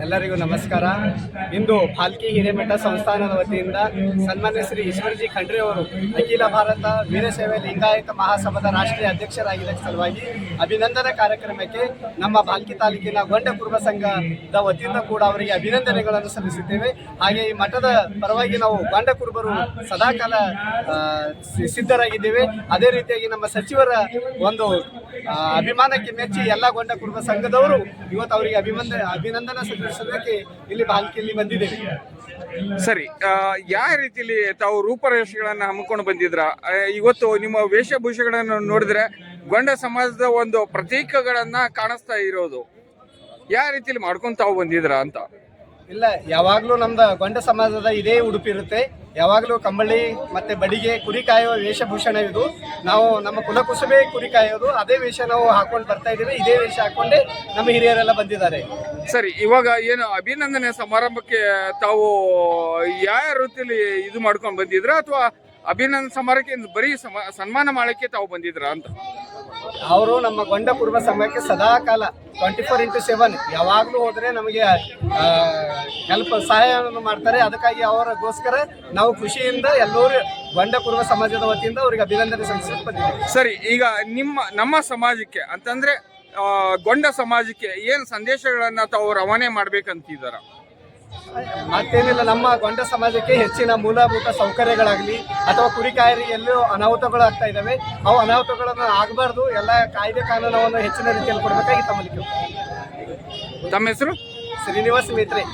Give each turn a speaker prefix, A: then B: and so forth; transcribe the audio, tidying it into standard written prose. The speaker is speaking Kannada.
A: ಎಲ್ಲರಿಗೂ ನಮಸ್ಕಾರ. ಇಂದು ಭಾಲ್ಕಿ ಹಿರೇಮಠ ಸಂಸ್ಥಾನದ ವತಿಯಿಂದ ಸನ್ಮಾನ್ಯ ಶ್ರೀ ಈಶ್ವರಜಿ ಖಂಡ್ರೆ ಅವರು ಅಖಿಲ ಭಾರತ ವೀರಶೈವ ಲಿಂಗಾಯತ ಮಹಾಸಭಾದ ರಾಷ್ಟ್ರೀಯ ಅಧ್ಯಕ್ಷರಾಗಿದ್ದ ಸಲುವಾಗಿ ಅಭಿನಂದನಾ ಕಾರ್ಯಕ್ರಮಕ್ಕೆ ನಮ್ಮ ಭಾಲ್ಕಿ ತಾಲೂಕಿನ ಗೊಂಡ ಕುರುಬ ಸಂಘದ ವತಿಯಿಂದ ಕೂಡ ಅವರಿಗೆ ಅಭಿನಂದನೆಗಳನ್ನು ಸಲ್ಲಿಸುತ್ತೇವೆ. ಹಾಗೆ ಈ ಮಠದ ಪರವಾಗಿ ನಾವು ಗೊಂಡ ಕುರುಬರು ಸದಾಕಾಲ ಸಿದ್ಧರಾಗಿದ್ದೇವೆ. ಅದೇ ರೀತಿಯಾಗಿ ನಮ್ಮ ಸಚಿವರ ಒಂದು ಅಭಿಮಾನಕ್ಕೆ ಮೆಚ್ಚಿ ಎಲ್ಲ ಗೊಂಡ ಕುರುಬ ಸಂಘದವರು ಇವತ್ತು ಅವರಿಗೆ ಅಭಿನಂದನಾ ಸಲ್ಲಿಸೋದಕ್ಕೆ ಇಲ್ಲಿ ಭಾಲ್ಕಿಯಲ್ಲಿ ಬಂದಿದ್ದೇವೆ.
B: ಸರಿ, ಯಾವ ರೀತಿಯಲ್ಲಿ ತಾವು ರೂಪರೇಷೆಗಳನ್ನ ಹಮ್ಮಿಕೊಂಡು ಬಂದಿದ್ರ? ಇವತ್ತು ನಿಮ್ಮ ವೇಷಭೂಷೆಗಳನ್ನು ನೋಡಿದ್ರೆ ಗೊಂಡ ಸಮಾಜದ ಒಂದು ಪ್ರತೀಕಗಳನ್ನ ಕಾಣಿಸ್ತಾ ಇರೋದು ಯಾವ ರೀತಿಯಲ್ಲಿ ಮಾಡ್ಕೊಂಡು ತಾವು ಬಂದಿದ್ರ ಅಂತ?
A: ಇಲ್ಲ, ಯಾವಾಗಲೂ ನಮ್ದು ಗೊಂಡ ಸಮಾಜದ ಇದೇ ಉಡುಪು ಇರುತ್ತೆ. ಯಾವಾಗಲೂ ಕಂಬಳಿ ಮತ್ತೆ ಬಡಿಗೆ ಕುರಿ ಕಾಯುವ ವೇಷಭೂಷಣ ಇದು. ನಾವು ನಮ್ಮ ಕುಲಕುಸುಬೆ ಕುರಿ ಕಾಯೋದು ಅದೇ ವೇಷ ನಾವು ಹಾಕೊಂಡು ಬರ್ತಾ ಇದ್ದೀವಿ. ಇದೇ ವೇಷ ಹಾಕೊಂಡೇ ನಮ್ಮ ಹಿರಿಯರೆಲ್ಲ ಬಂದಿದ್ದಾರೆ.
B: ಸರಿ, ಇವಾಗ ಏನು ಅಭಿನಂದನೆ ಸಮಾರಂಭಕ್ಕೆ ತಾವು ಯಾವ ರೀತಿಯಲ್ಲಿ ಇದು ಮಾಡ್ಕೊಂಡು ಬಂದಿದ್ರ ಅಥವಾ ಅಭಿನಂದನೆ ಸಮಾರಂಭಕ್ಕೆ ಬರೀ ಸನ್ಮಾನ ಮಾಡಕ್ಕೆ ತಾವು ಬಂದಿದ್ರ ಅಂತ?
A: ಅವರು ನಮ್ಮ ಗೊಂಡ ಕುರುಬ ಸಂಘಕ್ಕೆ ಸದಾ ಕಾಲ 24x7 ಯಾವಾಗಲೂ ಹೋದರೆ ನಮಗೆ ಸಹಾಯವನ್ನು ಮಾಡ್ತಾರೆ. ಅದಕ್ಕಾಗಿ ಅವರಿಗೋಸ್ಕರ ನಾವು ಖುಷಿಯಿಂದ ಎಲ್ಲರೂ ಗೊಂಡ ಕುರುಬ ಸಮಾಜದ ವತಿಯಿಂದ ಅವರಿಗೆ ಅಭಿನಂದನೆ ಸಲ್ಲಿಸಲು ಬಂದಿದ್ದೀವಿ.
B: ಸರಿ, ಈಗ ನಮ್ಮ ಸಮಾಜಕ್ಕೆ ಅಂತಂದ್ರೆ ಗೊಂಡ ಸಮಾಜಕ್ಕೆ ಏನು ಸಂದೇಶಗಳನ್ನ ತಾವು ರವಾನೆ ಮಾಡ್ಬೇಕಂತಿದಾರ?
A: ಮತ್ತೇನಿಲ್ಲ, ನಮ್ಮ ಗೊಂಡ ಸಮಾಜಕ್ಕೆ ಹೆಚ್ಚಿನ ಮೂಲಭೂತ ಸೌಕರ್ಯಗಳಾಗಲಿ ಅಥವಾ ಕುರಿಕಾಯರಿ ಎಲ್ಲೂ ಅನಾಹುತಗಳು ಆಗ್ತಾ ಇದ್ದಾವೆ. ಅವು ಅನಾಹುತಗಳನ್ನು ಆಗಬಾರ್ದು. ಎಲ್ಲ ಕಾಯ್ದೆ ಕಾನೂನನ್ನು ಹೆಚ್ಚಿನ ರೀತಿಯಲ್ಲಿ ಕೊಡಬೇಕಾಗಿ ತಮ್ಮಲ್ಲಿ.
B: ತಮ್ಮ ಹೆಸರು?
A: ಶ್ರೀನಿವಾಸ್ ಮೇತ್ರೆ.